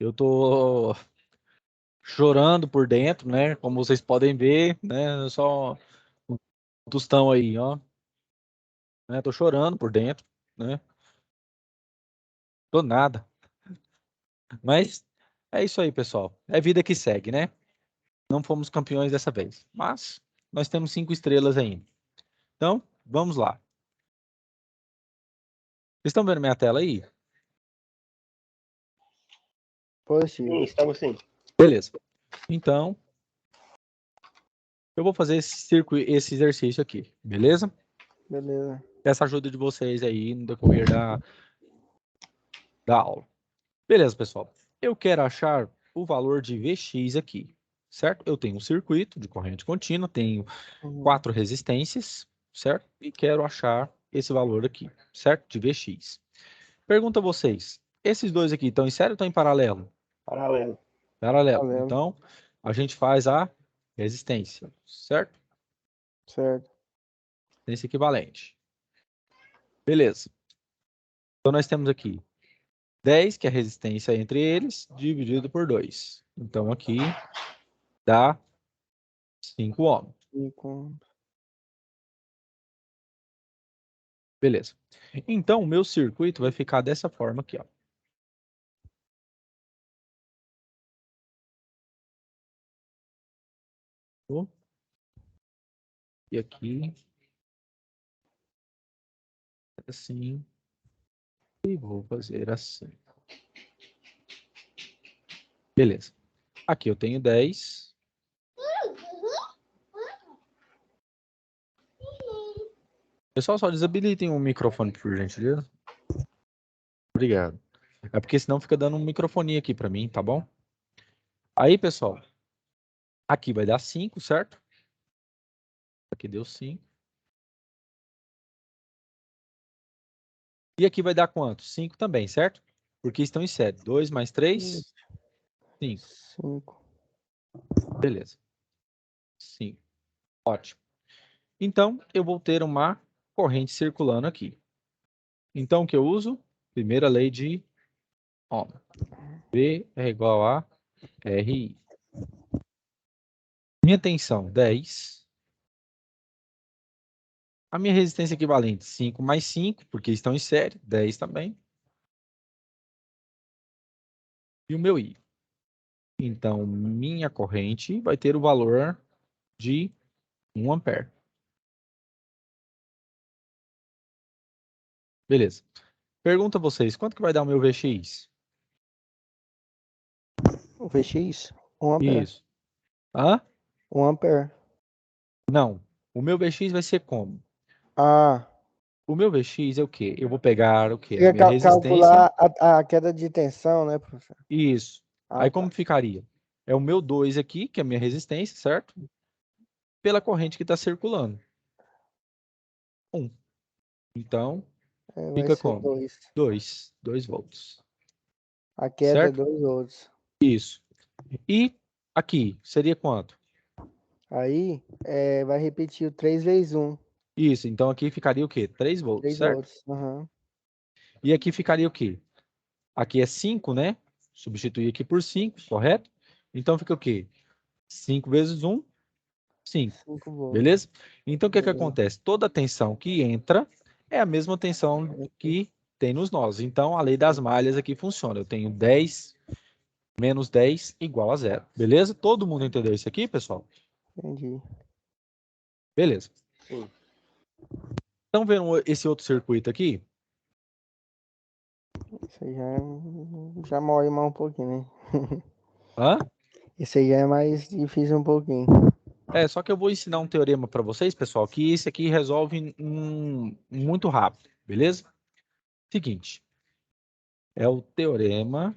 Eu tô chorando por dentro, né? Como vocês podem ver, né? Só um tostão aí, ó. Né? Tô chorando por dentro, né? Tô nada. Mas é isso aí, pessoal. É vida que segue, né? Não fomos campeões dessa vez, mas nós temos 5 estrelas ainda. Então, vamos lá. Vocês estão vendo minha tela aí? Positivo. Sim, estamos sim. Beleza. Então, eu vou fazer esse exercício aqui, beleza? Beleza. Essa ajuda de vocês aí no decorrer da aula. Beleza, pessoal. Eu quero achar o valor de Vx aqui, certo? Eu tenho um circuito de corrente contínua, tenho 4 resistências, certo? E quero achar esse valor aqui, certo? De Vx. Pergunta a vocês, esses dois aqui estão em série ou estão em paralelo? Paralelo. Paralelo. Paralelo. Então, a gente faz a resistência, certo? Certo. Resistência equivalente. Beleza. Então, nós temos aqui 10, que é a resistência entre eles, dividido por 2. Então, aqui dá 5 ohms. Beleza. Então, o meu circuito vai ficar dessa forma aqui, ó. E aqui, assim, e vou fazer assim. Beleza. Aqui eu tenho 10. Pessoal, só desabilitem o microfone, por gentileza. Obrigado. É porque senão fica dando um microfone aqui para mim, tá bom? Aí, pessoal, aqui vai dar 5, certo? Aqui deu 5. E aqui vai dar quanto? 5 também, certo? Porque estão em série. 2 mais 3, 5. 5. Beleza. 5. Ótimo. Então, eu vou ter uma corrente circulando aqui. Então, o que eu uso? Primeira lei de Ohm. V é igual a RI. Minha tensão, 10. A minha resistência equivalente, 5 mais 5, porque estão em série, 10 também. E o meu I. Então, minha corrente vai ter o valor de 1 ampere. Beleza. Pergunta a vocês, quanto que vai dar o meu Vx? O Vx? 1 ampere. Isso. Hã? 1 ampere. Não. O meu Vx vai ser como? Ah. O meu Vx é o quê? Eu vou pegar o quê? Você A minha quer resistência. calcular a queda de tensão, né, professor? Isso. Ah, Aí tá. como ficaria? É o meu 2 aqui, que é a minha resistência, certo? Pela corrente que está circulando. 1. Então, Vai fica ser como? 2. 2 volts. A queda é Certo? 2 volts. Isso. E aqui, seria quanto? Aí, vai repetir o 3 vezes 1. Isso. Então, aqui ficaria o quê? 3 volts, 3 certo? volts. Uhum. E aqui ficaria o quê? Aqui é 5, né? Substituir aqui por 5, correto? Então, fica o quê? 5 vezes 1, 5. 5 volts. Beleza? Então, o que Beleza. acontece? Toda a tensão que entra é a mesma tensão que tem nos nós. Então, a lei das malhas aqui funciona. Eu tenho 10 menos 10 igual a 0. Beleza? Todo mundo entendeu isso aqui, pessoal? Entendi. Beleza. Sim. Estão vendo esse outro circuito aqui? Isso aí já morre mais um pouquinho, né? Hã? Esse aí já é mais difícil um pouquinho. Só que eu vou ensinar um teorema para vocês, pessoal, que esse aqui resolve muito rápido, beleza? Seguinte, é o teorema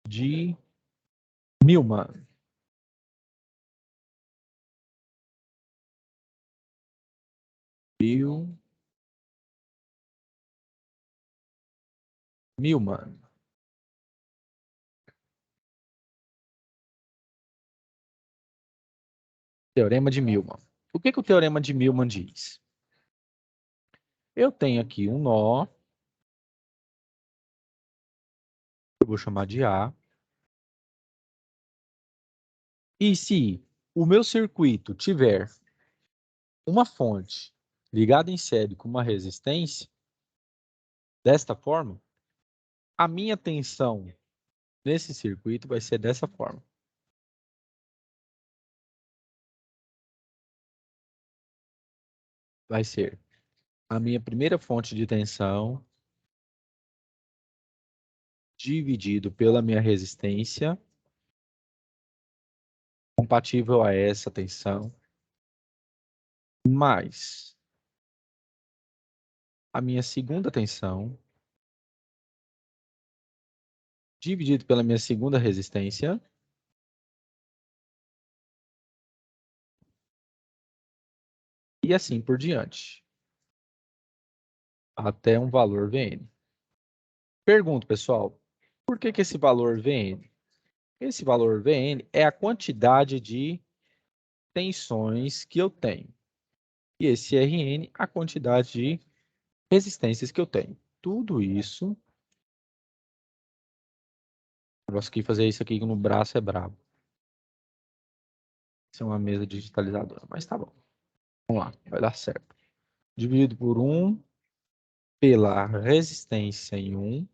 de Neumann. Neumann. Teorema de Milman. O que o Teorema de Milman diz? Eu tenho aqui um nó, eu vou chamar de A, e se o meu circuito tiver uma fonte ligada em série com uma resistência, desta forma, a minha tensão nesse circuito vai ser dessa forma. Vai ser a minha primeira fonte de tensão dividido pela minha resistência, compatível a essa tensão, mais a minha segunda tensão, dividido pela minha segunda resistência, e assim por diante, até um valor Vn. Pergunto, pessoal, por que esse valor Vn? Esse valor Vn é a quantidade de tensões que eu tenho. E esse Rn, a quantidade de resistências que eu tenho. Tudo isso. Eu gosto de fazer isso aqui no braço é brabo. Isso é uma mesa digitalizadora, mas tá bom. Vamos lá, vai dar certo. Dividido por 1 pela resistência em 1,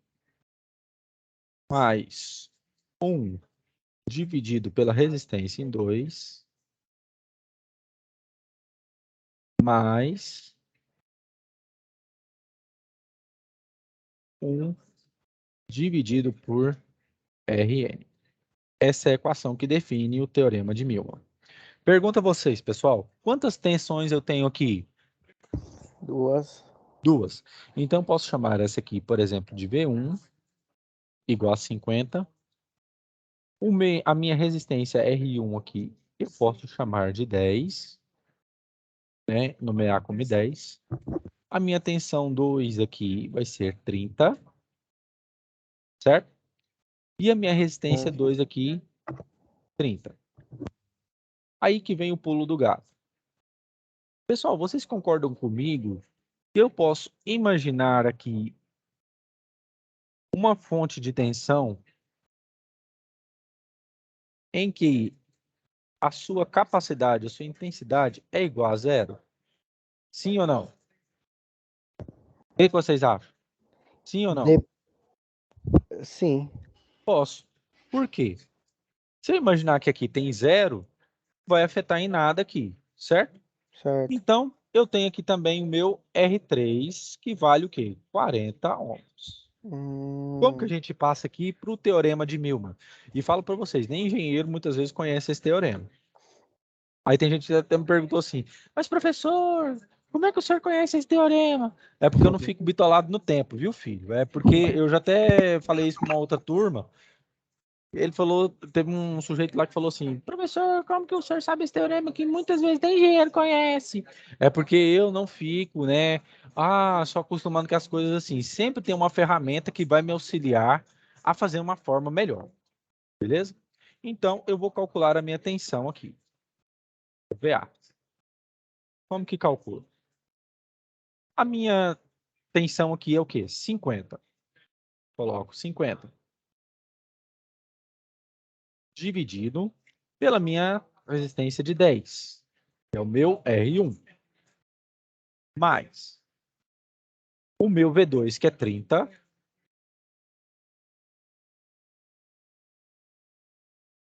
mais 1 dividido pela resistência em 2, mais 1 dividido por Rn. Essa é a equação que define o teorema de Milman. Pergunta a vocês, pessoal, quantas tensões eu tenho aqui? 2. 2. Então, posso chamar essa aqui, por exemplo, de V1 igual a 50. A minha resistência R1 aqui, eu posso chamar de 10, né? Nomear como 10. A minha tensão 2 aqui vai ser 30, certo? E a minha resistência 2 aqui, 30. Aí que vem o pulo do gato. Pessoal, vocês concordam comigo que eu posso imaginar aqui uma fonte de tensão em que a sua capacidade, a sua intensidade é igual a zero? Sim ou não? O que vocês acham? Sim ou não? Sim. Posso. Por quê? Se eu imaginar que aqui tem zero, vai afetar em nada aqui, certo? Certo. Então, eu tenho aqui também o meu R3, que vale o quê? 40 ohms. Como que a gente passa aqui para o teorema de Milman? E falo para vocês, nem engenheiro muitas vezes conhece esse teorema. Aí tem gente que até me perguntou assim, mas professor, como é que o senhor conhece esse teorema? É porque eu não fico bitolado no tempo, viu, filho? É porque eu já até falei isso para uma outra turma. Ele falou, teve um sujeito lá que falou assim, professor, como que o senhor sabe esse teorema que muitas vezes nem engenheiro conhece? É porque eu não fico, né? Só acostumando com as coisas assim. Sempre tem uma ferramenta que vai me auxiliar a fazer uma forma melhor, beleza? Então, eu vou calcular a minha tensão aqui. VA. Como que calcula? A minha tensão aqui é o quê? 50. Coloco 50. Dividido pela minha resistência de 10. Que é o meu R1. Mais o meu V2, que é 30.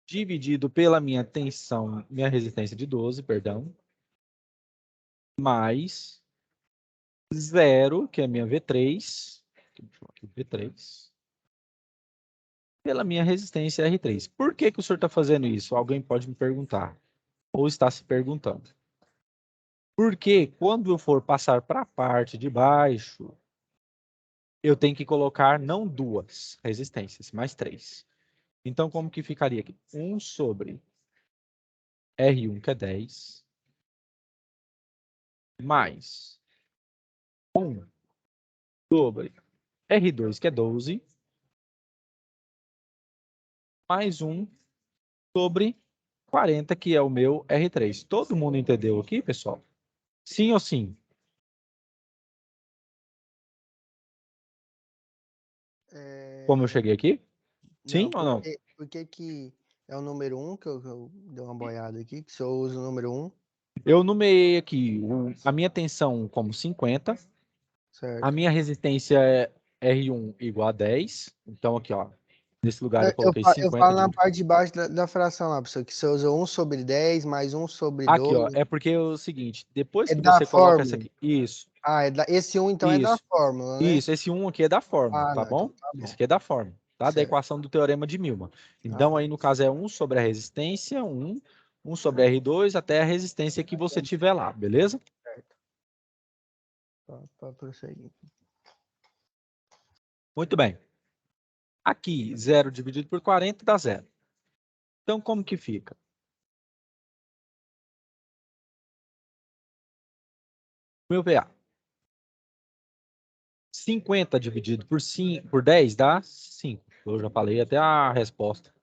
Dividido pela minha tensão, minha resistência de 12, perdão. Mais 0, que é a minha V3. Aqui, V3. Pela minha resistência R3. Por que o senhor está fazendo isso? Alguém pode me perguntar. Ou está se perguntando. Porque quando eu for passar para a parte de baixo, eu tenho que colocar não 2 resistências, mas 3. Então, como que ficaria aqui? 1 sobre R1, que é 10, mais 1 sobre R2, que é 12, mais 1 sobre 40, que é o meu R3. Todo mundo entendeu aqui, pessoal? Sim ou sim? Como eu cheguei aqui? Sim ou não? Por que é o número 1, que eu dei uma boiada aqui, que o senhor usa o número 1, Eu nomeei aqui a minha tensão como 50, a certo? minha resistência é R1 igual a 10. Então, aqui, ó, nesse lugar eu coloquei Eu 50 falo na de... parte de baixo da fração lá, pessoal, que você usa 1 sobre 10 mais 1 sobre Aqui, ó, 12. é porque é o seguinte, depois É que da você coloca essa fórmula. aqui... Isso, Ah, esse 1 então é da isso, fórmula, né? isso. Esse 1 aqui é da fórmula, Ah, tá não, então bom? tá Esse bom. aqui é da fórmula, tá? Da Certo. equação do teorema de Milman. Ah, Então, aí, no caso, é 1 sobre a resistência, 1 sobre R2, até a resistência que você tiver lá, beleza? certo. Para prosseguir. Muito bem. Aqui, 0 dividido por 40 dá 0. Então, como que fica? Meu VA. 50 dividido por 10 dá 5. Eu já falei até a resposta.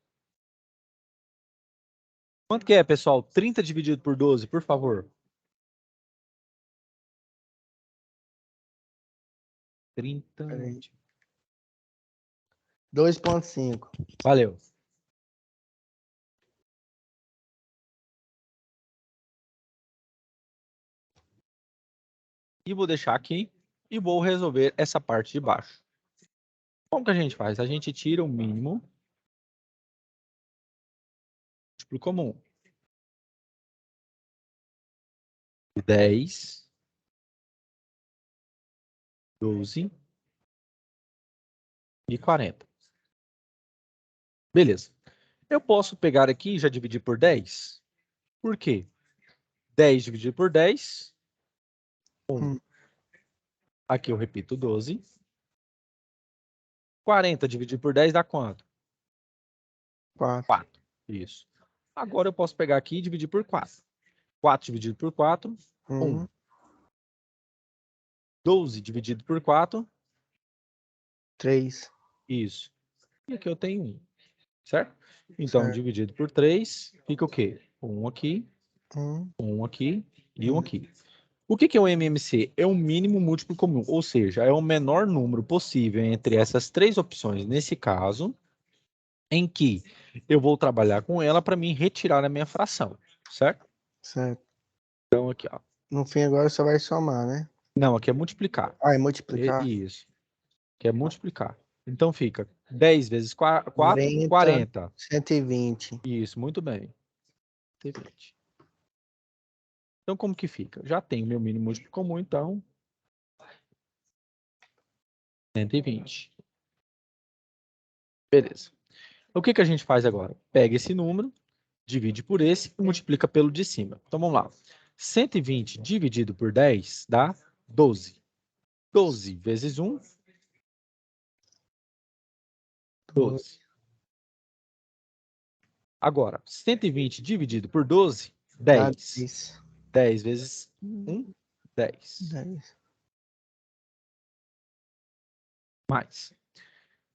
Quanto que é, pessoal? 30 dividido por 12, por favor. 30. 2,5. Valeu. E vou deixar aqui e vou resolver essa parte de baixo. Como que a gente faz? A gente tira o mínimo múltiplo comum. 10, 12 e 40. Beleza. Eu posso pegar aqui e já dividir por 10? Por quê? 10 dividido por 10, 1. Aqui eu repito 12. 40 dividido por 10 dá quanto? 4. 4. Isso. Agora eu posso pegar aqui e dividir por 4. 4 dividido por 4, 1. 12 dividido por 4, 3. isso. E aqui eu tenho 1, certo? Então, Certo. dividido por 3, fica o quê? 1 aqui, 1. 1 aqui e 1 aqui. O que é o MMC? É um mínimo múltiplo comum, ou seja, é o menor número possível entre essas três opções. Nesse caso, em que eu vou trabalhar com ela para mim retirar a minha fração, certo? Certo. Então, aqui, ó. No fim agora só vai somar, né? Não, aqui é multiplicar. Ah, é multiplicar? Isso. Aqui é multiplicar. Então, fica 10 vezes 4, 40, 40. 120. Isso, muito bem. 120. Então, como que fica? Já tenho meu mínimo múltiplo comum, então, 120. Beleza. O que a gente faz agora? Pega esse número, divide por esse e multiplica pelo de cima. Então, vamos lá. 120 dividido por 10 dá 12. 12 vezes 1, 12. Agora, 120 dividido por 12, Dá 10. 10. 10 vezes 1, 10. 10. Mais.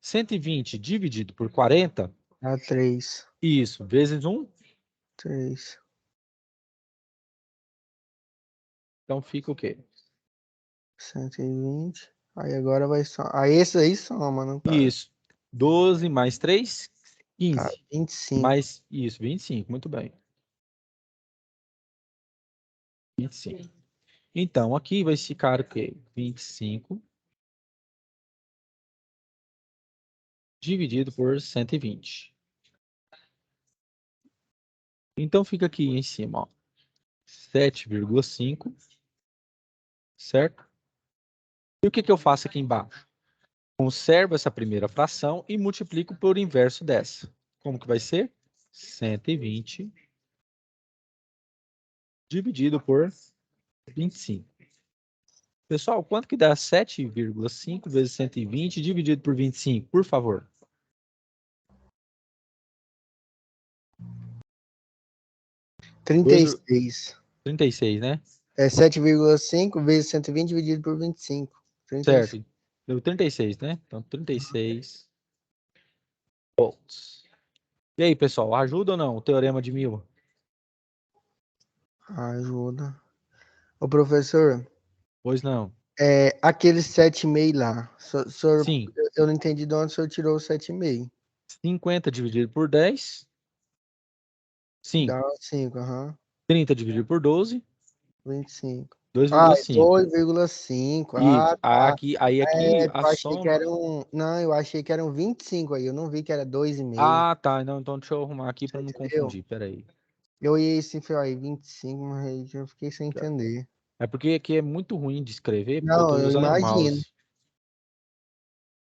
120 dividido por 40, Dá 3. isso, vezes 1, 3. então fica o quê? 120. Aí agora vai somar. Aí esse aí soma, no caso. Isso. 12 mais 3, Tá, 15. 25. Mais, isso, 25, muito bem. 25. Então, aqui vai ficar o quê? 25 dividido por 120. Então, fica aqui em cima, ó, 7,5, certo? E o que eu faço aqui embaixo? Conservo essa primeira fração e multiplico por inverso dessa. Como que vai ser? 120 dividido por 25. Pessoal, quanto que dá 7,5 vezes 120 dividido por 25, por favor? 36. 36, né? É 7,5 vezes 120 dividido por 25. 36. Certo. Deu 36, né? Então, 36 volts. E aí, pessoal, ajuda ou não o teorema de Milman? Ajuda. Ô, professor, Pois não. aquele 7,5 lá, Sim. eu não entendi de onde o senhor tirou o 7,5. 50 dividido por 10. Sim. Dá 5, aham. 30 dividido por 12. 25. Ah, 2,5. 2,5. Isso. Ah, tá. Aí aqui a Eu achei que soma. eram. Não, eu achei que eram 25 aí. Eu não vi que era 2,5. Ah, tá. Não, então deixa eu arrumar aqui Você para não entendeu? confundir. Pera aí. Eu ia assim, falei, ó, 25, mas aí eu fiquei sem entender. É porque aqui é muito ruim de escrever, porque eu Não, estou eu usando o imagino. mouse.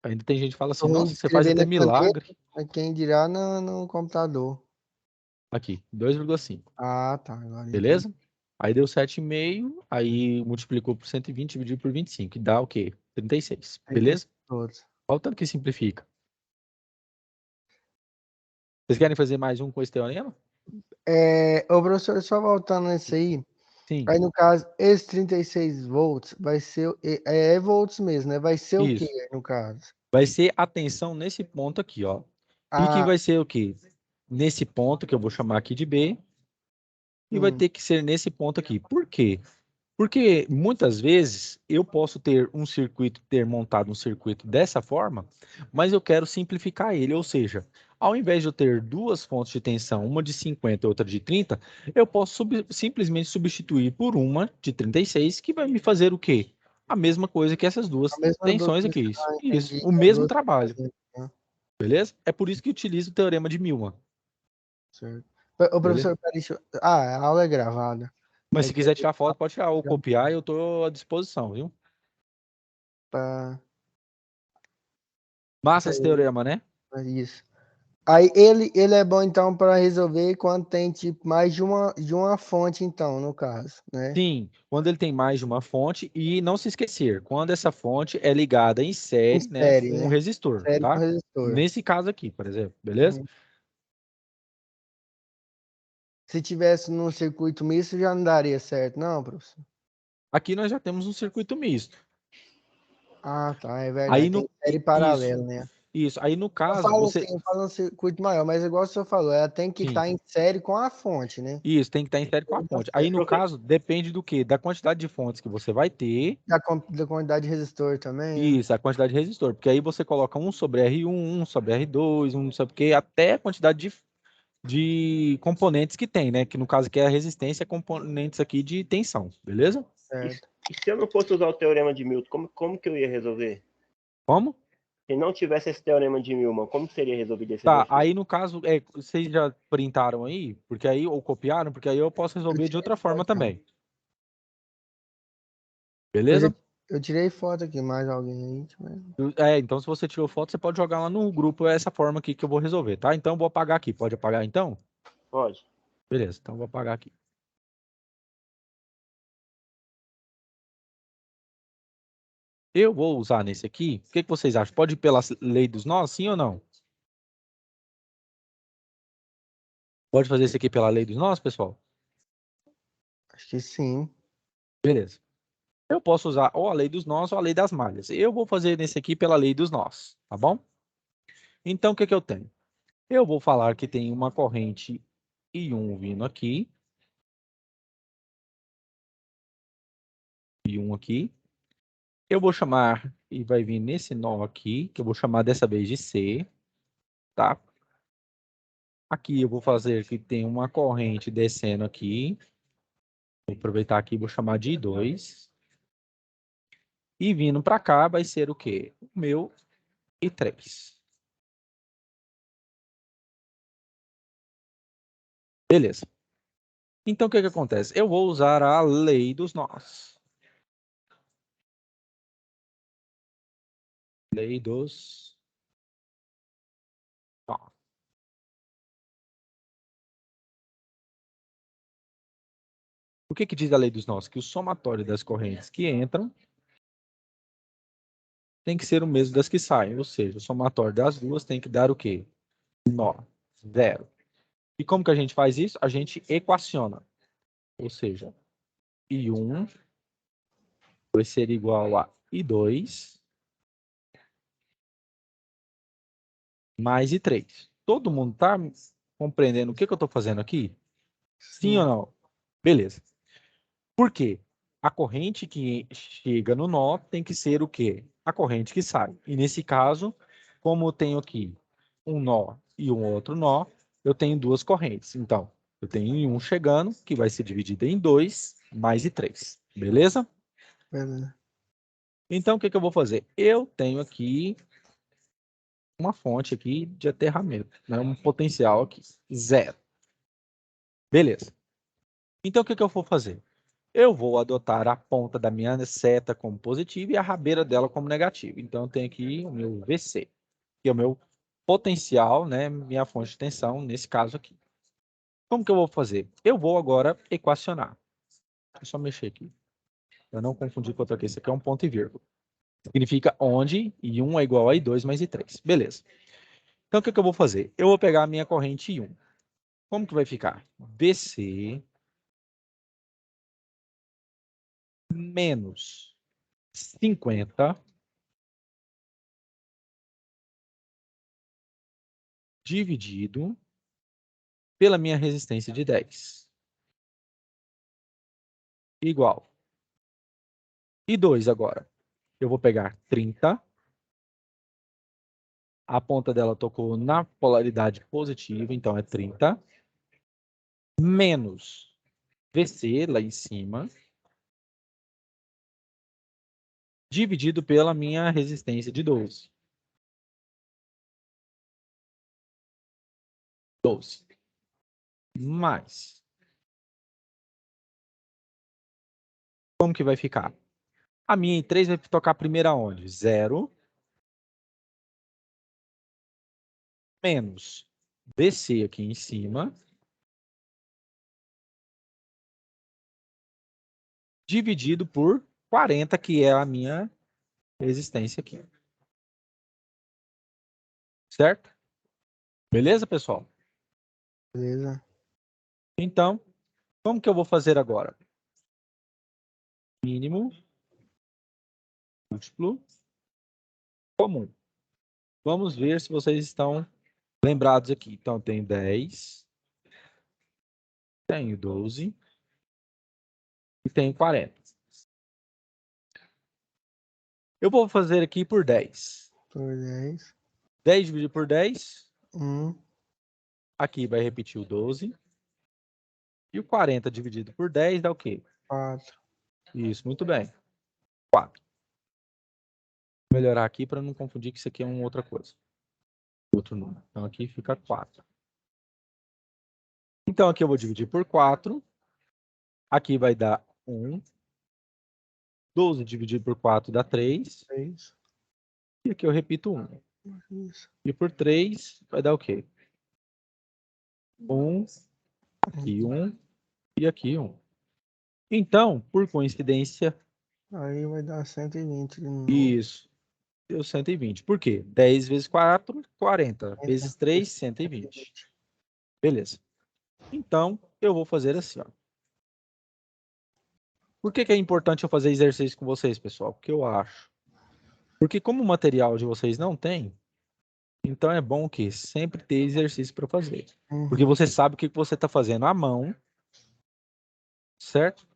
Ainda tem gente que fala Tô assim, ruim de nossa, você faz escrever até na caneta, milagre. mas quem dirá no computador. Aqui, 2,5. Ah, tá. Agora entendi. Beleza? Aí deu 7,5, aí multiplicou por 120, dividido por 25, que dá o quê? 36. Beleza? Todos. Olha o tanto que simplifica. Vocês querem fazer mais um com esse teorema? Ô, professor, só voltando nesse aí. Sim, Aí, no caso, esse 36 volts vai ser. É volts mesmo, né? Vai ser o quê, isso. no caso? Vai ser a tensão nesse ponto aqui, ó. E que Ah, vai ser o quê? Nesse ponto, que eu vou chamar aqui de B, e vai hum, ter que ser nesse ponto aqui. Por quê? Porque muitas vezes eu posso ter montado um circuito dessa forma, mas eu quero simplificar ele, ou seja, ao invés de eu ter duas fontes de tensão, uma de 50 e outra de 30, eu posso simplesmente substituir por uma de 36, que vai me fazer o quê? A mesma coisa que essas a duas mesma duas. tensões aqui. Isso, Ah, isso, entendi. o As mesmo duas estão trabalho, fazendo, né? beleza? É por isso que utilizo o teorema de Milman, Certo. Ô, beleza? professor, peraí, a aula é gravada. Mas Aí se que quiser tirar foto, pode tirar ou copiar, eu estou à disposição, viu? pra, Massa pra esse teorema, né? isso. Aí ele é bom então para resolver quando tem tipo mais de uma fonte então, no caso, né? Sim, quando ele tem mais de uma fonte e não se esquecer, quando essa fonte é ligada em Em série, né, série, com um né? resistor, Série com tá? resistor. Nesse caso aqui, por exemplo, beleza? Uhum. Se tivesse num circuito misto já não daria certo, não, professor? Aqui nós já temos um circuito misto. Ah, tá, é Aí verdade. Tem no série isso, paralela, né? isso. Aí no Eu caso, falo você assim, eu falo um circuito maior, mas igual o senhor falou, ela tem que sim, estar em série com a fonte, né? isso tem que estar em série com a Tudo tá fonte. Aí certo. no caso, depende do quê? Da quantidade de fontes que você vai ter. Da quantidade de resistor também, né? Isso, a quantidade de resistor, porque aí você coloca um sobre R1, um sobre R2, um sobre quê, até a quantidade de componentes que tem, né? Que no caso aqui é a resistência, componentes aqui de tensão, beleza? E, Certo. e se eu não fosse usar o teorema de Milton, como que eu ia resolver? Como? Se não tivesse esse teorema de Milman, como seria resolvido esse Tá, exercício? aí no caso, vocês já printaram aí? Porque aí, ou copiaram, porque aí eu posso Eu resolver de tirei outra forma foto, já. também, Eu, já, beleza? eu tirei foto aqui, mais alguém aí? Então se você tirou foto, você pode jogar lá no grupo essa forma aqui que eu vou resolver, tá? Então eu vou apagar aqui. Pode apagar então? Pode. Beleza, então eu vou apagar aqui. Eu vou usar nesse aqui. O que que vocês acham? Pode ir pela lei dos nós, sim ou não? Pode fazer esse aqui pela lei dos nós, pessoal? Acho que sim. Beleza. Eu posso usar ou a lei dos nós ou a lei das malhas. Eu vou fazer nesse aqui pela lei dos nós, tá bom? Então, o que que eu tenho? Eu vou falar que tem uma corrente I1 vindo aqui, I1 aqui. Eu vou chamar, e vai vir nesse nó aqui, que eu vou chamar dessa vez de C, tá? Aqui eu vou fazer que tem uma corrente descendo aqui. Vou aproveitar aqui e vou chamar de I2. E vindo para cá vai ser o quê? O meu I3. Beleza. Então, o que que acontece? Eu vou usar a lei dos nós. Lei dos nós. O que que diz a lei dos nós? Que o somatório das correntes que entram tem que ser o mesmo das que saem. Ou seja, o somatório das duas tem que dar o quê? Nó. Zero. E como que a gente faz isso? A gente equaciona. Ou seja, I1 vai ser igual a I2 mais I3. Todo mundo está compreendendo o que que eu estou fazendo aqui? Sim ou Sim. não? Beleza. Por quê? A corrente que chega no nó tem que ser o quê? A corrente que sai. E nesse caso, como eu tenho aqui um nó e um outro nó, eu tenho duas correntes. Então, eu tenho um chegando, que vai ser dividido em 2, mais 3. Beleza? Beleza. Então, o que eu vou fazer? Eu tenho aqui uma fonte aqui de aterramento, né? Um potencial aqui, 0. Beleza. Então, o que eu vou fazer? Eu vou adotar a ponta da minha seta como positiva e a rabeira dela como negativa. Então, eu tenho aqui o meu VC, que é o meu potencial, né? Minha fonte de tensão, nesse caso aqui. Como que eu vou fazer? Eu vou agora equacionar. Deixa eu só mexer aqui, para não confundir com outra coisa. Isso aqui é um ponto e vírgula. Significa onde I1 é igual a I2 mais I3. Beleza. Então, o que eu vou fazer? Eu vou pegar a minha corrente I1. Como que vai ficar? VC menos 50 dividido pela minha resistência de 10. Igual. E 2 agora. Eu vou pegar 30. A ponta dela tocou na polaridade positiva, então é 30. Menos VC lá em cima. Dividido pela minha resistência de 12. 12. Mais. Como que vai ficar? A minha em 3 vai tocar primeiro aonde? 0 menos BC aqui em cima, dividido por 40, que é a minha resistência aqui. Certo? Beleza, pessoal? Beleza. Então, como que eu vou fazer agora? Mínimo, múltiplo, comum. Vamos ver se vocês estão lembrados aqui. Então, tem 10, tenho 12 e tenho 40. Eu vou fazer aqui por 10. Por 10. 10 dividido por 10. 1. Aqui vai repetir o 12. E o 40 dividido por 10 dá o quê? 4. Isso, muito bem. 4. Vou melhorar aqui para não confundir que isso aqui é uma outra coisa. Outro número. Então, aqui fica 4. Então, aqui eu vou dividir por 4. Aqui vai dar 1. 12 dividido por 4 dá 3. 3. E aqui eu repito 1. Isso. E por 3 vai dar o quê? 1. Aqui 1. E aqui 1. Então, por coincidência... Aí vai dar 120 de novo. Isso. Deu 120. Por quê? 10 vezes 4, 40. Vezes 3, 120. Beleza. Então, eu vou fazer assim, ó. Por que é importante eu fazer exercício com vocês, pessoal? Porque eu acho. Porque como o material de vocês não tem, então é bom que sempre ter exercício para fazer. Porque você sabe o que você está fazendo à mão, certo?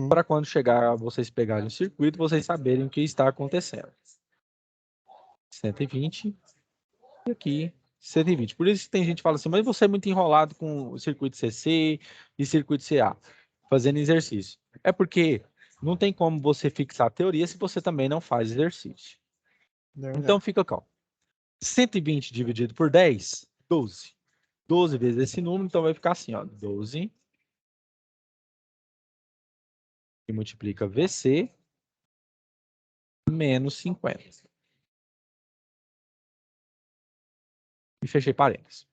Para quando chegar vocês pegarem o circuito, vocês saberem o que está acontecendo. 120 e aqui 120. Por isso que tem gente que fala assim, mas você é muito enrolado com o circuito CC e circuito CA, fazendo exercício. É porque não tem como você fixar a teoria se você também não faz exercício. Verdade. Então fica calmo. 120 dividido por 10, 12. 12 vezes esse número, então vai ficar assim, ó, 12. E multiplica VC menos 50. E fechei parênteses.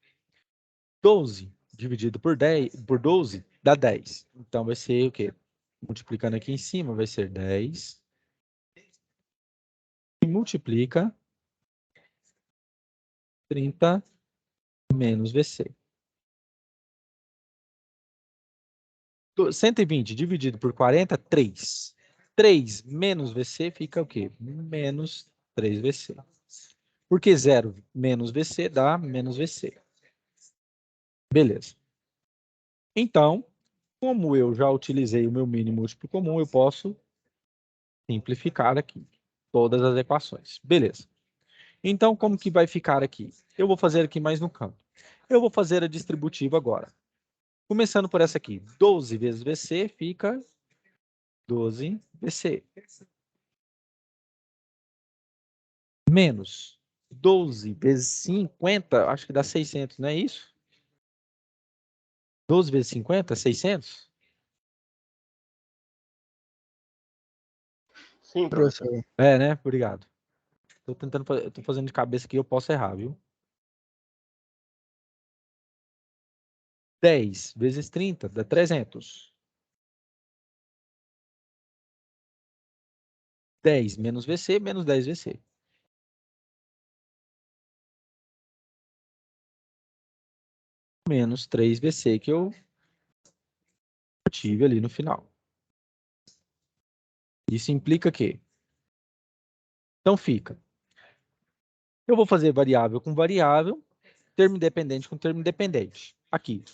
12 dividido por 10, por 12 dá 10. Então vai ser o quê? Multiplicando aqui em cima vai ser 10. E multiplica 30 menos VC. 120 dividido por 40, 3. 3 menos VC fica o quê? Menos 3VC. Porque 0 menos VC dá menos VC. Beleza. Então, Como eu já utilizei o meu mínimo múltiplo comum, eu posso simplificar aqui todas as equações. Beleza. Então, como que vai ficar aqui? Eu vou fazer aqui mais no canto. Eu vou fazer a distributiva agora. Começando por essa aqui. 12 vezes VC fica 12 VC. Menos 12 vezes 50, acho que dá 600, não é isso? 12 vezes 50, 600? Sim, professor. Professor. É, né? Obrigado. Tô fazendo de cabeça aqui, eu posso errar, viu? 10 vezes 30 dá 300. 10 menos VC, menos 10 VC. Menos 3 VC que eu tive ali no final. Isso implica que? Então fica. Eu vou fazer variável com variável, termo independente com termo independente. Aqui.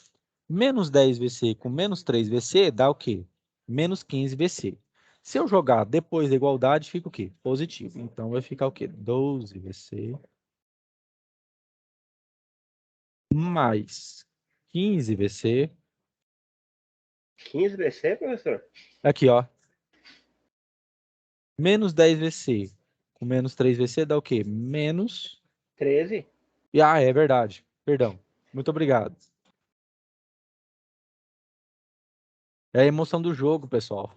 Menos 10 VC com menos 3 VC dá o quê? Menos 15 VC. Se eu jogar depois da igualdade, fica o quê? Positivo. Então vai ficar o quê? 12 VC mais 15 VC. 15 BC, professor? Aqui, ó. Menos 10 VC com menos 3 VC dá o quê? Menos... 13. E, é verdade. Perdão. Muito obrigado. É a emoção do jogo, pessoal.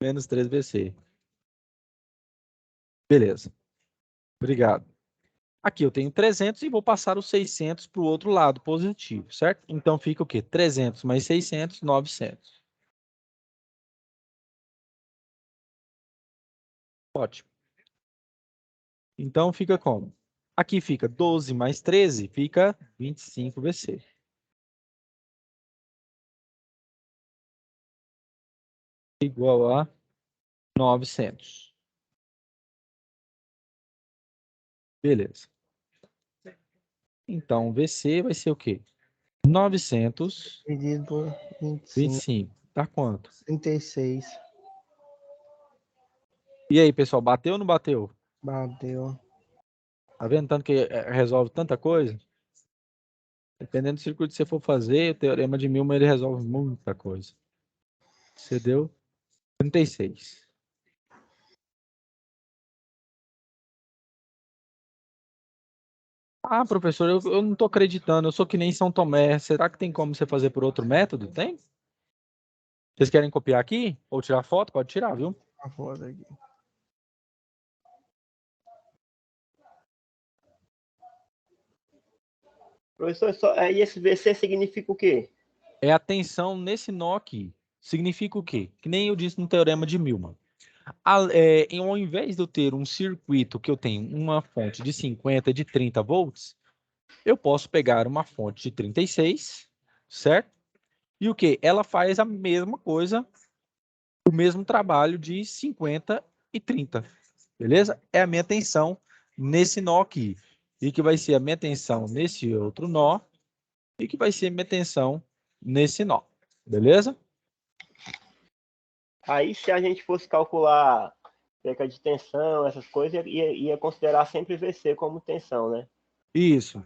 Menos 3 VC. Beleza. Obrigado. Aqui eu tenho 300 e vou passar os 600 para o outro lado, positivo, certo? Então fica o quê? 300 mais 600, 900. Ótimo. Então fica como? Aqui fica 12 mais 13, fica 25 VC. Igual a 900. Beleza. Então, VC vai ser o quê? 925. Dividido por 25. Dá quanto? 36. E aí, pessoal, bateu ou não bateu? Bateu. Tá vendo tanto que resolve tanta coisa? Dependendo do circuito que você for fazer, o teorema de Milman ele resolve muita coisa. Você deu 36. Ah, professor, eu não estou acreditando. Eu sou que nem São Tomé. Será que tem como você fazer por outro método? Tem? Vocês querem copiar aqui? Ou tirar foto? Pode tirar, viu? A foto aqui. Professor, aí esse VC significa o quê? É a tensão nesse nó aqui. Significa o quê? Que nem eu disse no teorema de Milman. Ao invés de eu ter um circuito que eu tenho uma fonte de 50, de 30 volts, eu posso pegar uma fonte de 36, certo? E o que? Ela faz a mesma coisa, o mesmo trabalho de 50 e 30, beleza? É a minha tensão nesse nó aqui. E que vai ser a minha tensão nesse outro nó. E que vai ser a minha tensão nesse nó, beleza? Aí, se a gente fosse calcular perca de tensão, essas coisas, ia considerar sempre VC como tensão, né? Isso.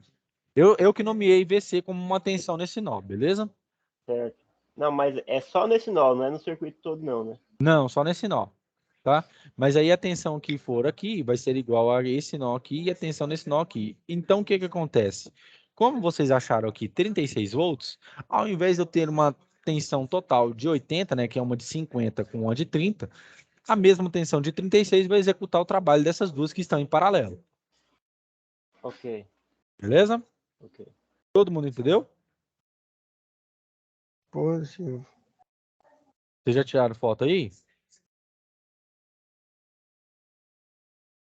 Eu que nomeei VC como uma tensão nesse nó, beleza? Certo. Não, mas é só nesse nó, não é no circuito todo, não, né? Não, só nesse nó, tá? Mas aí a tensão que for aqui vai ser igual a esse nó aqui e a tensão nesse nó aqui. Então, o que que acontece? Como vocês acharam aqui 36 volts, ao invés de eu ter uma tensão total de 80, né, que é uma de 50 com uma de 30, a mesma tensão de 36 vai executar o trabalho dessas duas que estão em paralelo. Ok. Beleza? Ok. Todo mundo entendeu? Positivo. Vocês já tiraram foto aí?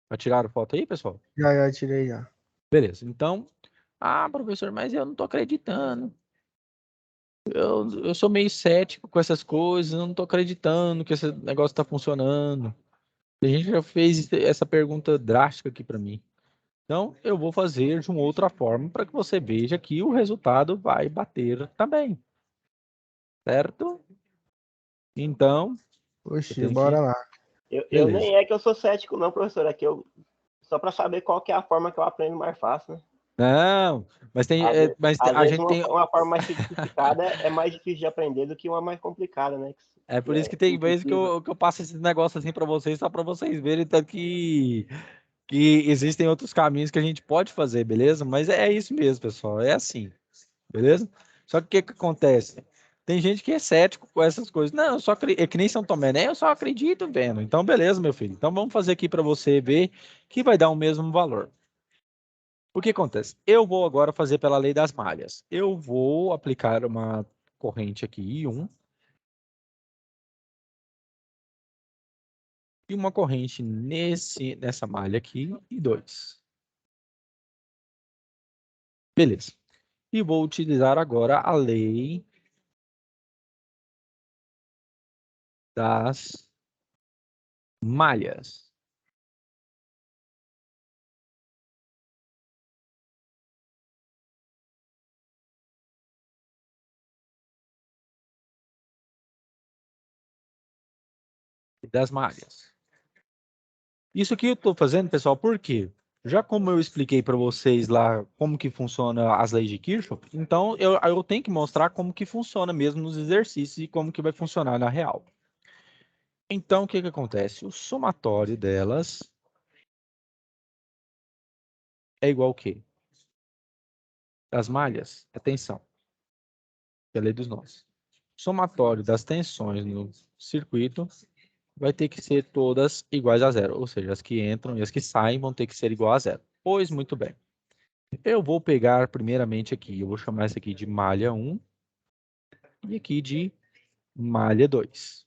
Já tiraram foto aí, pessoal? Já tirei já. Beleza. Então, professor, mas eu não tô acreditando. Eu sou meio cético com essas coisas, eu não tô acreditando que esse negócio tá funcionando. A gente já fez essa pergunta drástica aqui para mim. Então, eu vou fazer de uma outra forma para que você veja que o resultado vai bater também. Certo? Então, eu Oxi, tenho bora que... lá. Eu Beleza. nem é que eu sou cético, não, professor. É que eu. Só para saber qual que é a forma que eu aprendo mais fácil, né? Não, mas tem, Às a vezes gente tem... uma forma mais simplificada é mais difícil de aprender do que uma mais complicada, né? É Que por isso é que tem vezes que intuitiva. eu passo esses negócios assim para vocês, só para vocês verem tanto que existem outros caminhos que a gente pode fazer, beleza? Mas é isso mesmo, pessoal, é assim, beleza? Só que o que que acontece? Tem gente que é cético com essas coisas. Não, eu só é que nem São Tomé, né? Eu só acredito vendo. Então, beleza, meu filho. Então, vamos fazer aqui para você ver que vai dar o mesmo valor. O que acontece? Eu vou agora fazer pela lei das malhas. Eu vou aplicar uma corrente aqui, I1, e uma corrente nessa malha aqui, I2. Beleza. E vou utilizar agora a lei das malhas. Das malhas. Isso aqui eu estou fazendo, pessoal, por quê? Já como eu expliquei para vocês lá como que funciona as leis de Kirchhoff, então eu tenho que mostrar como que funciona mesmo nos exercícios e como que vai funcionar na real. Então, o que que acontece? O somatório delas é igual ao quê? Das malhas, atenção, que é a lei dos nós. Somatório das tensões no circuito vai ter que ser todas iguais a zero, ou seja, as que entram e as que saem vão ter que ser igual a zero. Pois muito bem. Eu vou pegar primeiramente aqui, eu vou chamar essa aqui de malha 1 e aqui de malha 2.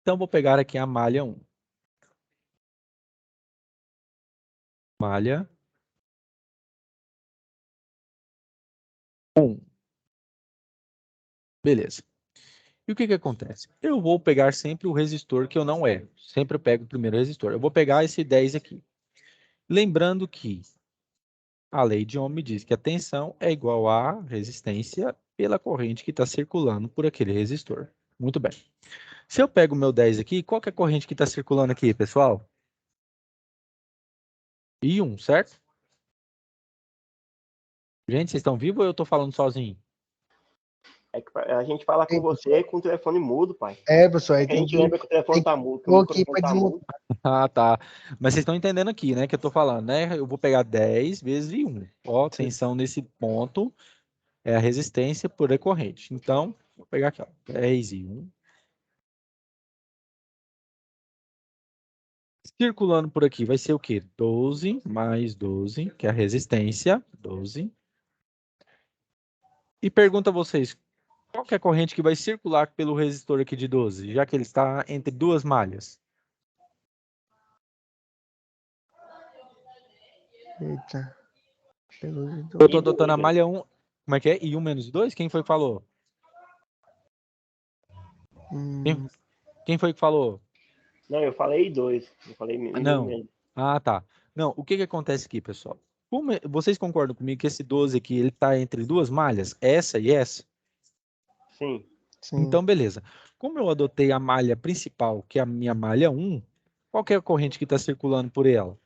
Então, vou pegar aqui a malha 1. Malha 1. Beleza. E o que que acontece? Eu vou pegar sempre o resistor que eu não erro. Sempre eu pego o primeiro resistor. Eu vou pegar esse 10 aqui. Lembrando que a lei de Ohm diz que a tensão é igual à resistência pela corrente que está circulando por aquele resistor. Muito bem. Se eu pego o meu 10 aqui, qual que é a corrente que está circulando aqui, pessoal? I1, certo? Gente, vocês estão vivos ou eu estou falando sozinho? É que a gente fala com você com o telefone mudo, pai. Pessoal, É aí que a gente lembra que o telefone tá mudo, que o pôr aqui microfone para tá mudo. Ah, tá. Mas vocês estão entendendo aqui, né, que eu estou falando, né? Eu vou pegar 10 vezes I1. Ó, tensão nesse ponto é a resistência por corrente. Então, vou pegar aqui, ó, 10 I1. Circulando por aqui vai ser o quê? 12 mais 12, que é a resistência, 12. E pergunto a vocês, qual que é a corrente que vai circular pelo resistor aqui de 12, já que ele está entre duas malhas? Eita. Eu estou E adotando a dois, né? malha 1, como é que é? I1 menos 2? Quem foi que falou? Quem, Hum, quem foi que falou? Não, eu falei dois. Eu falei Ah, nenhum não. mesmo. Ah, tá. Não, o que que acontece aqui, pessoal? Vocês concordam comigo que esse 12 aqui, ele está entre duas malhas, essa e essa? Sim. sim. Então, beleza. Como eu adotei a malha principal, que é a minha malha 1, qual que é a corrente que está circulando por ela?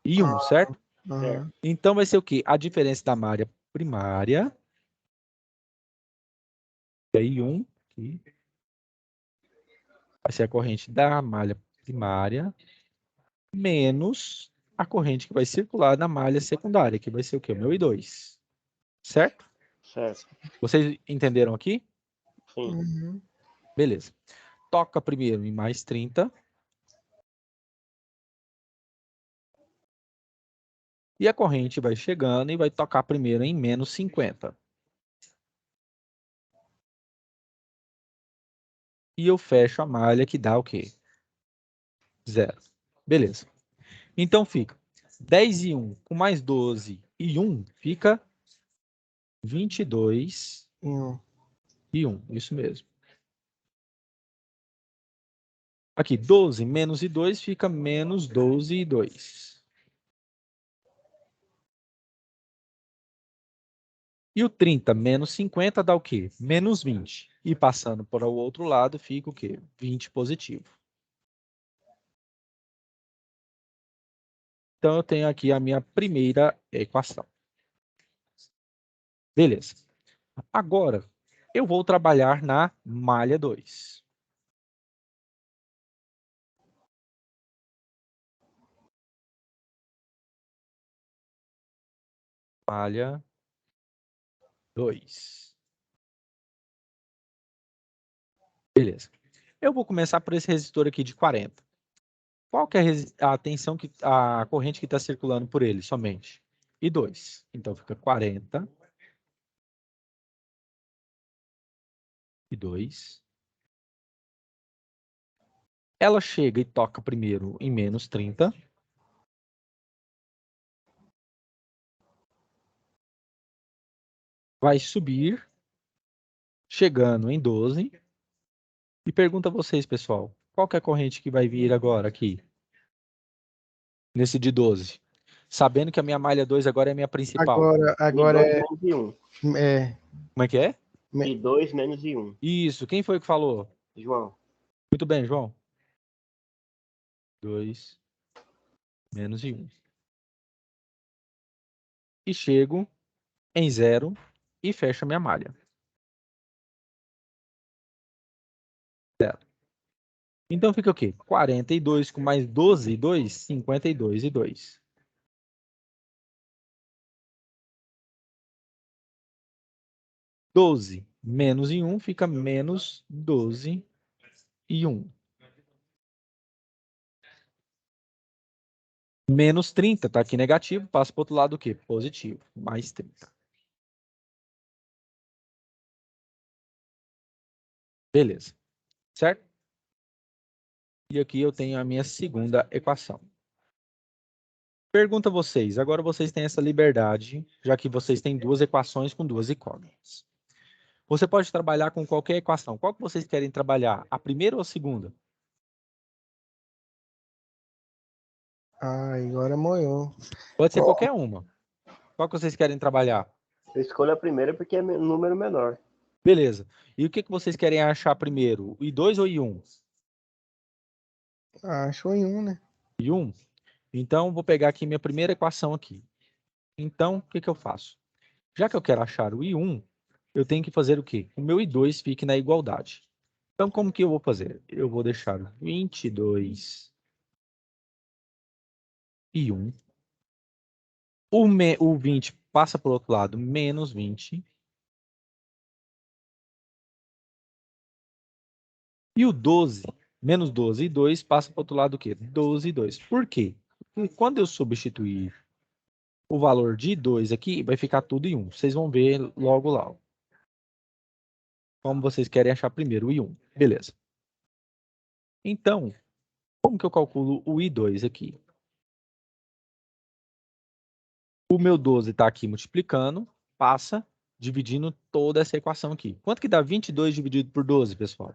I1, Ah, certo? Certo. aham. Então, vai ser o quê? A diferença da malha primária, que é I1, aqui, vai ser a corrente da malha primária, menos a corrente que vai circular na malha secundária, que vai ser o quê? O meu I2, certo? Certo. Vocês entenderam aqui? Sim. Uhum. Beleza. Toca primeiro em mais 30. E a corrente vai chegando e vai tocar primeiro em menos 50. E eu fecho a malha que dá o quê? 0. Beleza. Então fica 10 e 1 com mais 12 e 1 fica 22 Hum. e 1. Isso mesmo. Aqui, 12 menos e 2 fica menos 12 e 2. E o 30 menos 50 dá o quê? Menos 20. E passando para o outro lado, fica o quê? 20 positivo. Então, eu tenho aqui a minha primeira equação. Beleza. Agora, eu vou trabalhar na malha 2. Malha 2. Beleza. Eu vou começar por esse resistor aqui de 40. Qual que é a tensão, a corrente que está circulando por ele somente? I2. Então, fica 40. I2. Ela chega e toca primeiro em menos 30. Vai subir, chegando em 12. E pergunta a vocês, pessoal, qual que é a corrente que vai vir agora aqui? Nesse de 12. Sabendo que a minha malha 2 agora é a minha principal. Agora I2 menos I1. é Como é que é? I2 menos I1. Isso, quem foi que falou? João. Muito bem, João. 2 menos I1. E chego em 0 e fecho a minha malha. 0. Então fica o quê? 42 com mais 12 e 2, 52 e 2. Doze menos em 1 fica menos 12 e 1. Menos 30, tá aqui negativo, passa para o outro lado o quê? Positivo, mais 30. Beleza, certo? E aqui eu tenho a minha segunda equação. Pergunta a vocês, agora vocês têm essa liberdade, já que vocês têm duas equações com duas incógnitas. Você pode trabalhar com qualquer equação. Qual que vocês querem trabalhar? A primeira ou a segunda? agora moiou. Pode ser qualquer uma. Qual que vocês querem trabalhar? Eu escolho a primeira porque é número menor. Beleza. E o que vocês querem achar primeiro? O I2 ou I1? Achou em um, né? I1? Então, vou pegar aqui minha primeira equação aqui. Então, o que eu faço? Já que eu quero achar o I1, eu tenho que fazer o quê? O meu I2 fique na igualdade. Então, como que eu vou fazer? Eu vou deixar 22 e 1. O 20 passa para o outro lado, menos 20. E o 12, menos 12 e 2, passa para o outro lado o quê? 12 e 2. Por quê? Porque quando eu substituir o valor de 2 aqui, vai ficar tudo em 1. Vocês vão ver logo lá. Como vocês querem achar primeiro o I1. Beleza. Então, como que eu calculo o I2 aqui? O meu 12 está aqui multiplicando, passa dividindo toda essa equação aqui. Quanto que dá 22 dividido por 12, pessoal?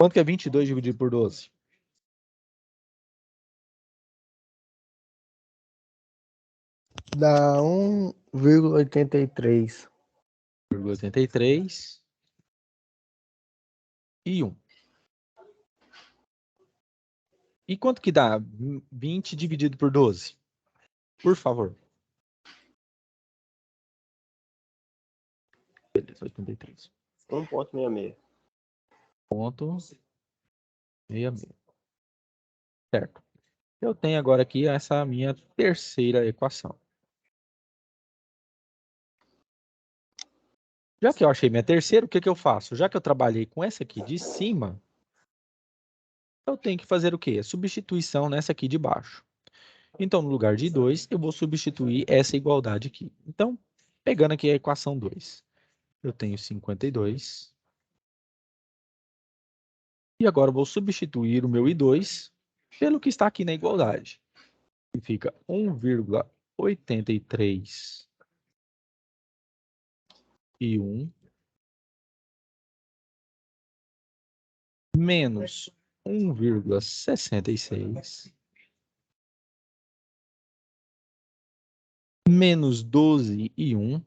Quanto que é 22 dividido por 12? Dá 1,83. 83 e 1. E quanto que dá 20 dividido por 12? Por favor. Beleza, 83. 1,66. Ponto 66. Certo. Eu tenho agora aqui essa minha terceira equação. Já que eu achei minha terceira, o que que eu faço? Já que eu trabalhei com essa aqui de cima, eu tenho que fazer o quê? A substituição nessa aqui de baixo. Então, no lugar de 2, eu vou substituir essa igualdade aqui. Então, pegando aqui a equação 2, eu tenho 52. E agora eu vou substituir o meu I2 pelo que está aqui na igualdade. E fica 1,83 e 1 menos 1,66 menos 12 e 1.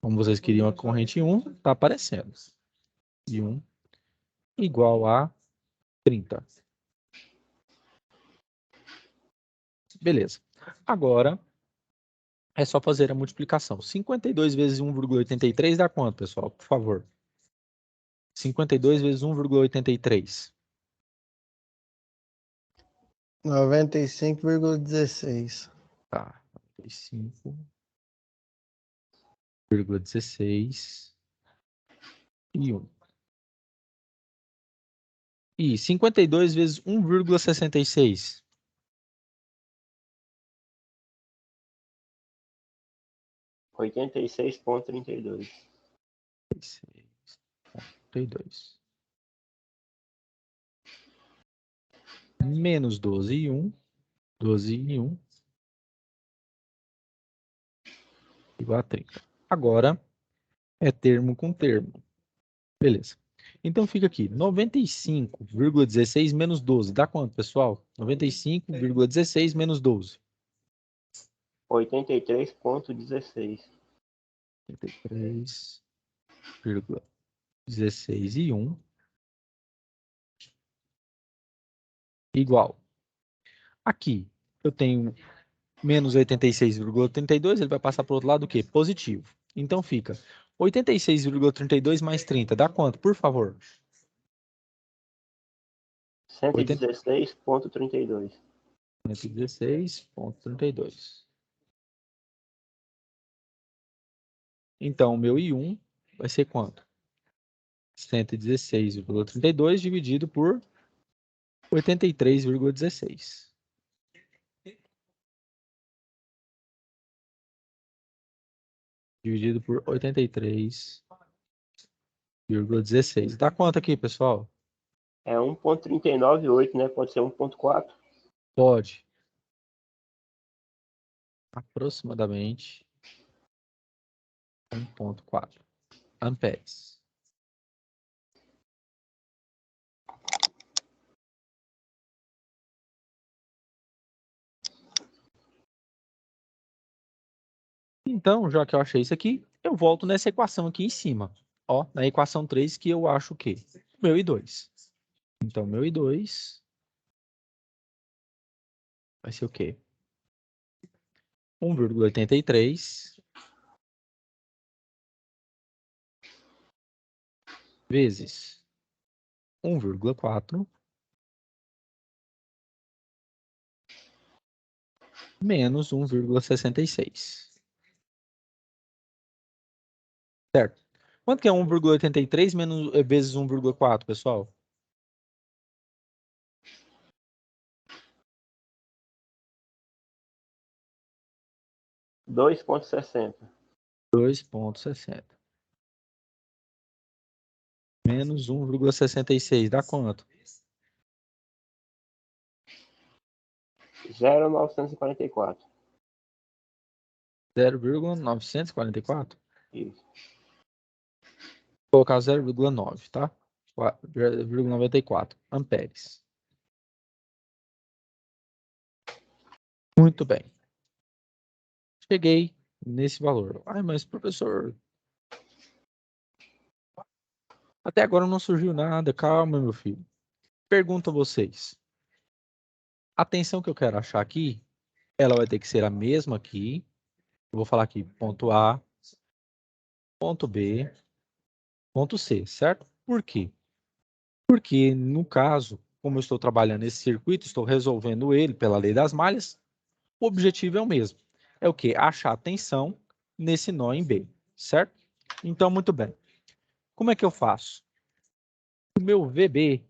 Como vocês queriam a corrente 1, está aparecendo. E 1 igual a 30. Beleza. Agora, é só fazer a multiplicação. 52 vezes 1,83 dá quanto, pessoal? Por favor. 52 vezes 1,83. 95,16. Tá. 95,16 e 1. E 52 vezes 1,66. 86,32. 36,32. Menos 12 e 1. 12 e 1. Igual a 30. Agora, é termo com termo. Beleza. Então fica aqui, 95,16 menos 12. Dá quanto, pessoal? 95,16 menos 12. 83,16. 83,16 e 1. Igual. Aqui, eu tenho menos 86,32, ele vai passar para o outro lado o quê? Positivo. Então fica 86,32 mais 30. Dá quanto, por favor? 116,32. 116,32. Então, o meu I1 vai ser quanto? 116,32 dividido por 83,16. Dividido por 83,16. Dá quanto aqui, pessoal? É 1,398, né? Pode ser 1,4. Pode. Aproximadamente 1,4 amperes. Então, já que eu achei isso aqui, eu volto nessa equação aqui em cima. Ó, na equação 3, que eu acho o quê? Meu I2. Então, meu I2 vai ser o quê? 1,83 vezes 1,4 menos 1,66. Certo? Quanto que é 1,83 vezes 1,4, pessoal? R$ 2,60. 2,60. Menos 1,66. Dá quanto? 0,944. 0,944. Isso. Vou colocar 0,9, tá? 0,94 amperes. Muito bem. Cheguei nesse valor. Ai, mas professor, até agora não surgiu nada. Calma, meu filho. Pergunto a vocês. A tensão que eu quero achar aqui, ela vai ter que ser a mesma aqui. Eu vou falar aqui ponto A, ponto B, ponto C, certo? Por quê? Porque, no caso, como eu estou trabalhando esse circuito, estou resolvendo ele pela lei das malhas, o objetivo é o mesmo. É o quê? Achar a tensão nesse nó em B, certo? Então, muito bem. Como é que eu faço? O meu VB,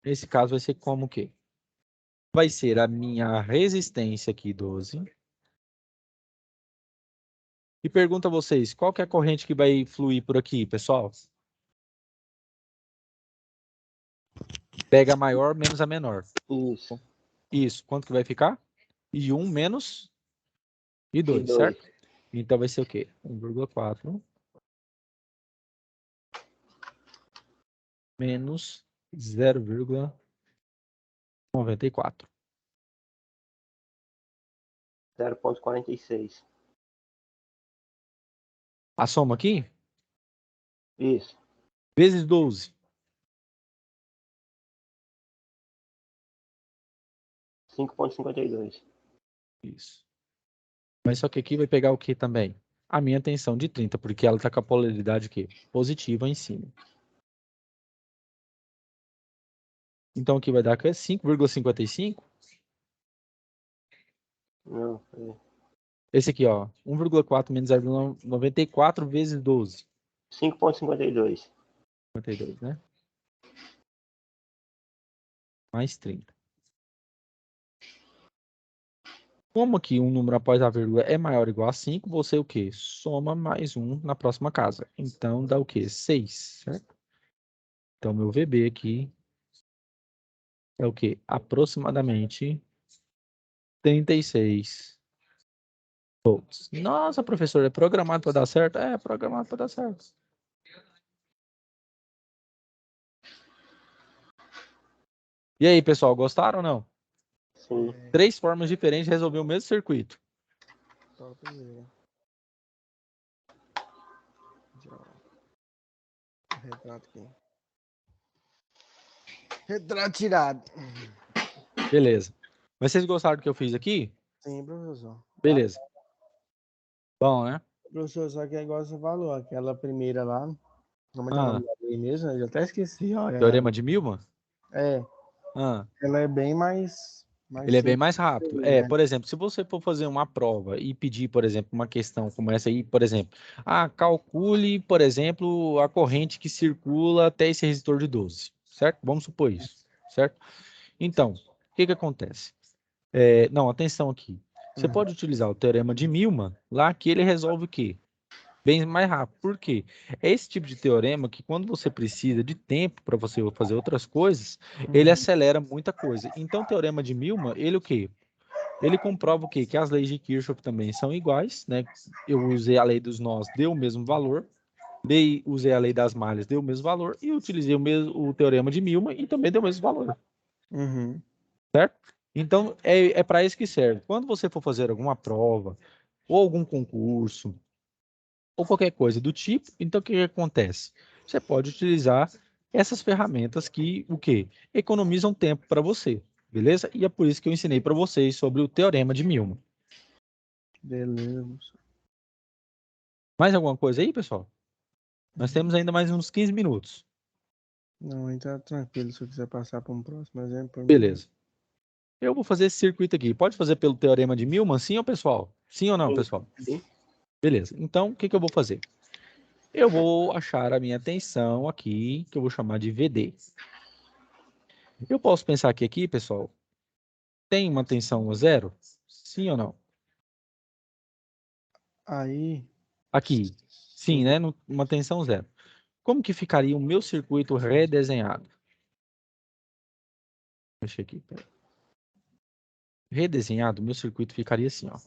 nesse caso, vai ser como o quê? Vai ser a minha resistência aqui, 12. E pergunto a vocês, qual que é a corrente que vai fluir por aqui, pessoal? Pega a maior menos a menor. Isso. Isso. Quanto que vai ficar? I1 menos I2, I2. certo? Então vai ser o quê? 1,4 menos 0,9. 94. 0,46. A soma aqui? Isso. Vezes 12. 5,52. Isso. Mas só que aqui vai pegar o que também? A minha tensão de 30, porque ela está com a polaridade aqui, positiva em cima. Então aqui vai dar 5,55. Não, é Esse aqui, ó, 1,4 menos 0,94 vezes 12. 5,52. 52, né? Mais 30. Como aqui um número após a vírgula é maior ou igual a 5, você o quê? Soma mais 1 na próxima casa. Então dá o quê? 6, certo? Então meu VB aqui é o quê? Aproximadamente 36 volts. Nossa, professor, é programado para dar certo? É, programado para dar certo. E aí, pessoal, gostaram ou não? Sim. 3 formas diferentes de resolver o mesmo circuito. Topzera. Retrato aqui. Retrato tirado. Beleza. Mas vocês gostaram do que eu fiz aqui? Sim, professor. Beleza. Bom, né? Professor, só que é igual você falou, aquela primeira lá. Como é que é o Ah, nome da lei mesmo? Eu já até esqueci, ó. teorema de Milman? É, Ah, ela é bem mais ele é bem simples mais de rápido. resolver, É, né? por exemplo, se você for fazer uma prova e pedir, por exemplo, uma questão como essa aí, por exemplo, calcule, por exemplo, a corrente que circula até esse resistor de 12, certo? Vamos supor isso, certo? Então, o que que acontece? Não, atenção aqui. Você pode utilizar o teorema de Milman, lá que ele resolve o quê? Bem mais rápido. Por quê? É esse tipo de teorema que quando você precisa de tempo para você fazer outras coisas, ele acelera muita coisa. Então, o teorema de Milman, ele o quê? Ele comprova o quê? Que as leis de Kirchhoff também são iguais, né? Eu usei a lei dos nós, deu o mesmo valor. Usei a lei das malhas, deu o mesmo valor. E utilizei o teorema de Milman e também deu o mesmo valor. Uhum. Certo? Então, é para isso que serve. Quando você for fazer alguma prova, ou algum concurso, ou qualquer coisa do tipo, então o que que acontece? Você pode utilizar essas ferramentas que, o quê? Economizam tempo para você, beleza? E é por isso que eu ensinei para vocês sobre o teorema de Milman. Beleza, professor. Mais alguma coisa aí, pessoal? Nós temos ainda mais uns 15 minutos. Não, então tá tranquilo. Se eu quiser passar para um próximo exemplo, por mim. Beleza. Eu vou fazer esse circuito aqui. Pode fazer pelo teorema de Milman, sim ou pessoal? Sim ou não, pessoal? Sim. Beleza. Então, o que que eu vou fazer? Eu vou achar a minha tensão aqui, que eu vou chamar de VD. Eu posso pensar que aqui, pessoal, tem uma tensão zero? Sim ou não? Aí, Aqui, sim, sim. né? Uma tensão zero. Como que ficaria o meu circuito redesenhado? Deixa aqui, pera. Redesenhado, o meu circuito ficaria assim, ó.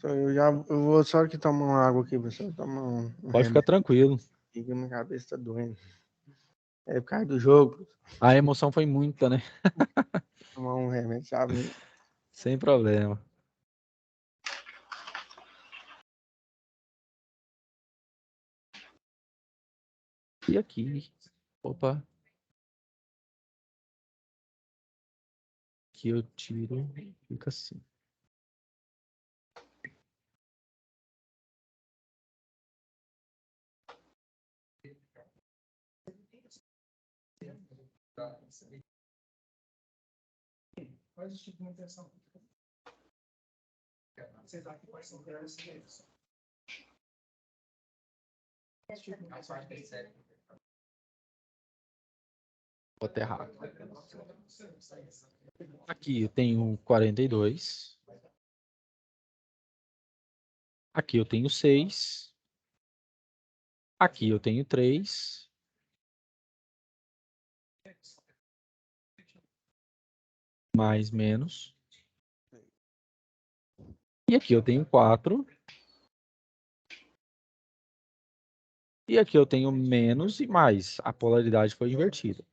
Eu vou só que tomar uma água aqui, pessoal. Tomar um Pode ficar remédio tranquilo. aqui que minha cabeça tá doendo. É por causa do jogo. A emoção foi muita, né? Tomar um remédio, sabe? Sem problema. E aqui, opa, aqui eu tiro, fica assim. Faz o tipo de manutenção. Você dá aqui quais são as diferenças. Vou aterrar. Aqui eu tenho 42. Aqui eu tenho 6. Aqui eu tenho 3. Mais, menos. E aqui eu tenho 4. E aqui eu tenho menos e mais. A polaridade foi invertida.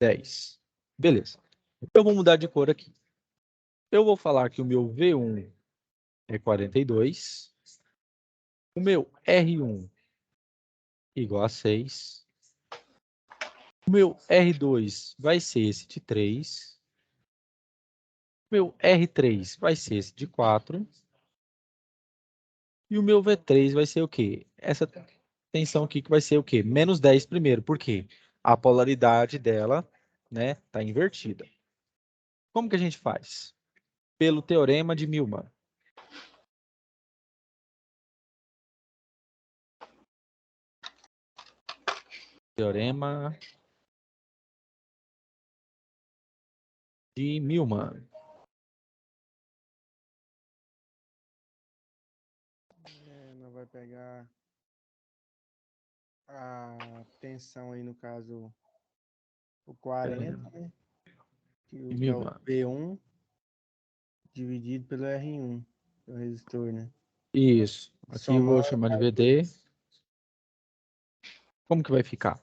10. Beleza. Eu vou mudar de cor aqui. Eu vou falar que o meu V1 é 42. O meu R1 igual a 6. O meu R2 vai ser esse de 3. O meu R3 vai ser esse de 4. E o meu V3 vai ser o quê? Essa tensão aqui que vai ser o quê? Menos 10 primeiro. Por quê? A polaridade dela, né, tá invertida. Como que a gente faz? Pelo teorema de Milman. Teorema de Milman. Não vai pegar a tensão aí, no caso, o 40, né? Que é o Milman. V1 dividido pelo R1, o resistor, né? Isso. Aqui eu vou Somar chamar de VD. Como que vai ficar?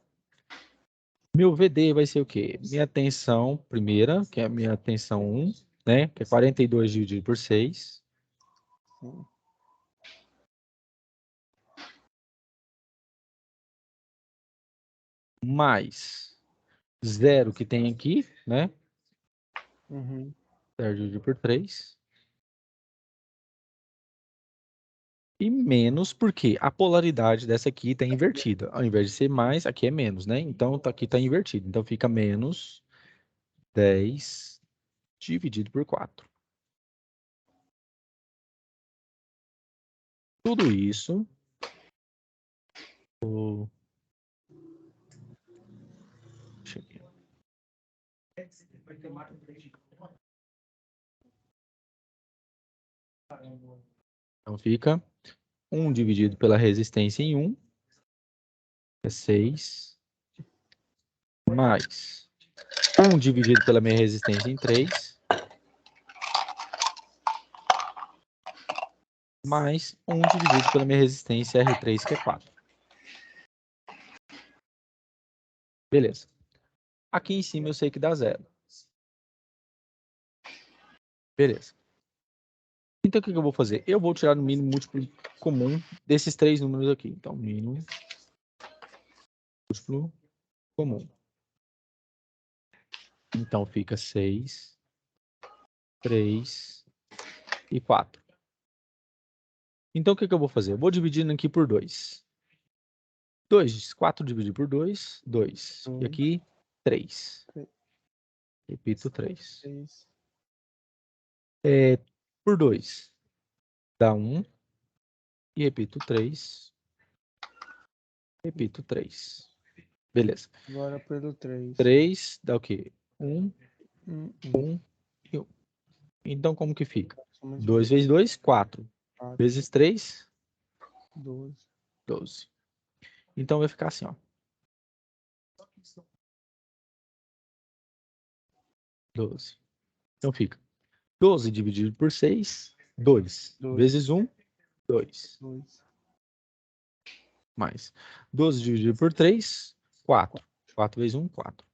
Meu VD vai ser o quê? Minha tensão primeira, que é a minha tensão 1, né? Que é 42 dividido por 6. sim. Mais 0 que tem aqui, né? Uhum. 0 dividido por 3. E menos porque a polaridade dessa aqui está invertida. Ao invés de ser mais, aqui é menos, né? Então, aqui está invertido. Então, fica menos 10 dividido por 4. Tudo isso. Deixa eu ver. Então, fica 1 dividido pela resistência em 1, é 6, mais 1 dividido pela minha resistência em 3, mais 1 dividido pela minha resistência R3, que é 4. Beleza. Aqui em cima eu sei que dá 0. Beleza. Então, o que eu vou fazer? Eu vou tirar no mínimo múltiplo comum desses 3 números aqui. Então, mínimo múltiplo comum. Então, fica 6, 3 e 4. Então, o que eu vou fazer? Eu vou dividindo aqui por 2. 4 dividido por 2, 2. E aqui, 3. Repito, 3. Por 2 dá 1. E repito, 3. Repito, 3. Beleza. Agora pelo 3. 3 dá o quê? 1, 1. 1 e 1. Então, como que fica? 2 vezes 2, 4. Vezes 3, 12. 12. Então, vai ficar assim, ó. 12. Então, fica 12 dividido por 6, 2. Vezes 1, 2. Mais 12 dividido por 3, 4. 4 vezes 1, 4.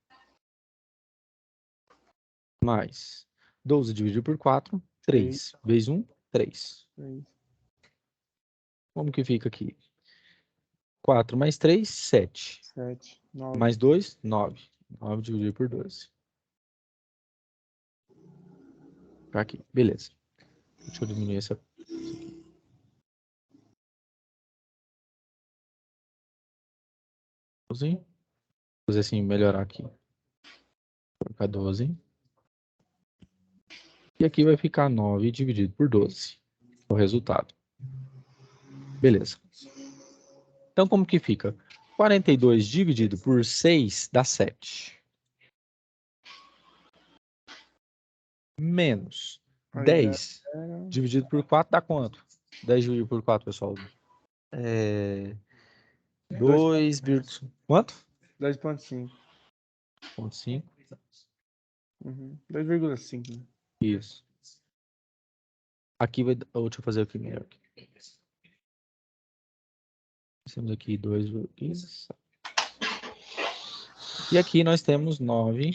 Mais 12 dividido por 4, 3. Vezes 1, 3. Como que fica aqui? 4 mais 3, 7. 7. 9. Mais 2, 9. 9 dividido por 12. Tá aqui, beleza. Deixa eu diminuir isso aqui. Vou fazer assim, melhorar aqui. Vou colocar 12. E aqui vai ficar 9 dividido por 12. O resultado. Beleza. Então, como que fica? 42 dividido por 6 dá 7. Menos 10 dividido por 4 dá quanto? 10 dividido por 4, pessoal. 2, quanto? 2,5. 2,5. 2,5. Isso. Aqui vai. Deixa eu fazer aqui melhor. Temos aqui 2,15. E aqui nós temos 9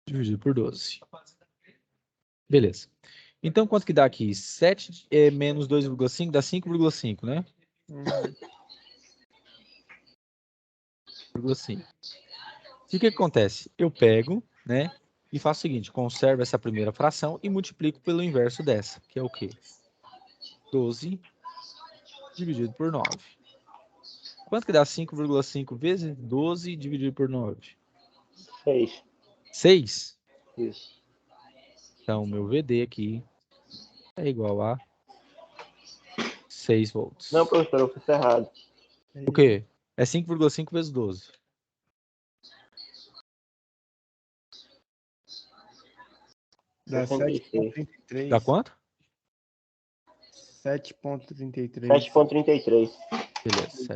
dividido por 12. Beleza. Então, quanto que dá aqui? 7 menos 2,5 dá 5,5, né? 5,5. E o que acontece? Eu pego, né? E faço o seguinte, conservo essa primeira fração e multiplico pelo inverso dessa, que é o quê? 12 dividido por 9. Quanto que dá 5,5 vezes 12 dividido por 9? 6. 6? Isso. Então, meu VD aqui é igual a 6 volts. Não, professor, eu fiz errado. O quê? É 5,5 vezes 12. Dá 7,33. Dá quanto? 7,33. 7,33. Beleza,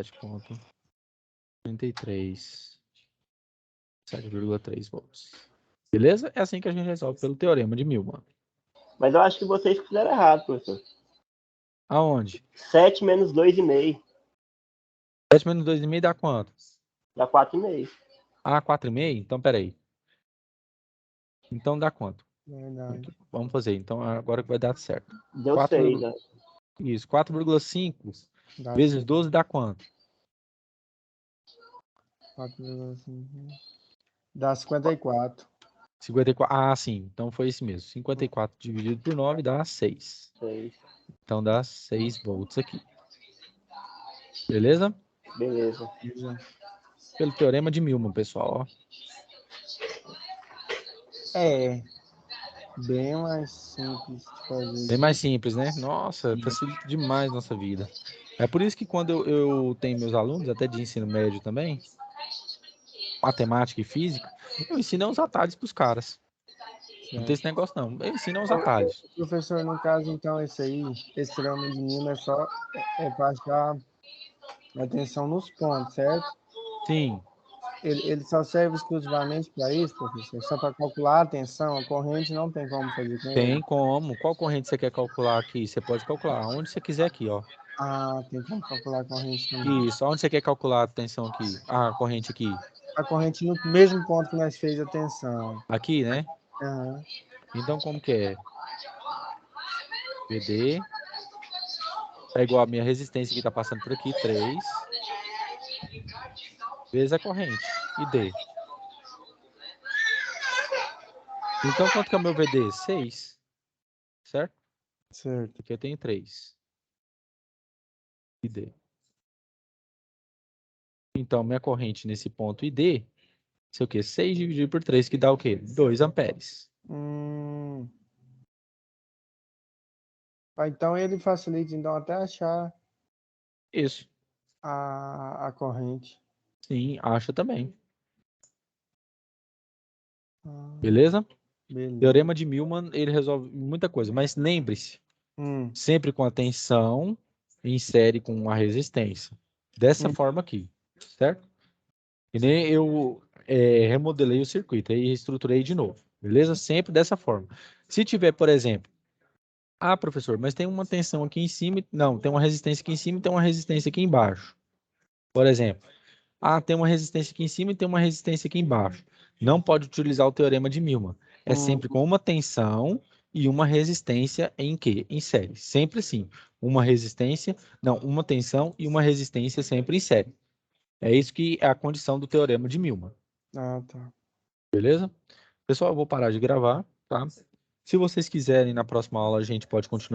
7,33. 7,3 volts. Beleza? É assim que a gente resolve pelo teorema de Milman. Mas eu acho que vocês fizeram errado, professor. Aonde? 7 menos 2,5. 7 menos 2,5 dá quanto? Dá 4,5. Ah, 4,5? Então, peraí. Então dá quanto? Verdade. Vamos fazer. Então, agora que vai dar certo. Deu 4, 6, né? Isso, 4,5 Dá vezes 12 dá quanto? 4,5. Dá 54. 54. Ah, sim. Então foi isso mesmo. 54 dividido por 9 dá 6. 6. Então dá 6 volts aqui. Beleza? Beleza. Pelo teorema de Milman, pessoal. Ó. É. Bem mais simples de fazer. Bem mais simples, né? Nossa, facilita demais nossa vida. É por isso que quando eu tenho meus alunos, até de ensino médio também, matemática e física, eu ensino os atalhos para os caras. Não tem esse negócio, não. Eu ensino os atalhos. Professor, no caso, então, esse teorema de Milman é só para achar atenção nos pontos, certo? Sim. Ele só serve exclusivamente para isso, professor? Só para calcular a tensão, a corrente não tem como fazer com ele? Tem como. Qual corrente você quer calcular aqui? Você pode calcular onde você quiser aqui, ó. Ah, tem como calcular a corrente também. Isso. Onde você quer calcular a tensão aqui? A corrente aqui. A corrente no mesmo ponto que nós fez a tensão. Aqui, né? Uhum. Então, como que é? VD é igual a minha resistência que está passando por aqui, 3, vezes a corrente, e D. Então, quanto que é o meu VD? 6, certo? Certo. Aqui eu tenho 3. E D. Então, minha corrente nesse ponto ID, sei o quê? 6 dividido por 3, que dá o quê? 2 amperes. Então, ele facilita, então, até achar Isso. a corrente. Sim, acha também. Beleza? Beleza. Teorema de Milman, ele resolve muita coisa, mas lembre-se, sempre com a tensão em série com a resistência. Dessa forma aqui, certo? E nem eu remodelei o circuito e reestruturei de novo, beleza? Sempre dessa forma. Se tiver, por exemplo, professor, mas tem uma tensão aqui em cima, não, tem uma resistência aqui em cima e tem uma resistência aqui embaixo. Por exemplo, tem uma resistência aqui em cima e tem uma resistência aqui embaixo. Não pode utilizar o teorema de Milman. É sempre com uma tensão e uma resistência em quê? Em série. Sempre assim. Uma tensão e uma resistência sempre em série. É isso que é a condição do teorema de Milman. Ah, tá. Beleza? Pessoal, eu vou parar de gravar, tá? Se vocês quiserem, na próxima aula a gente pode continuar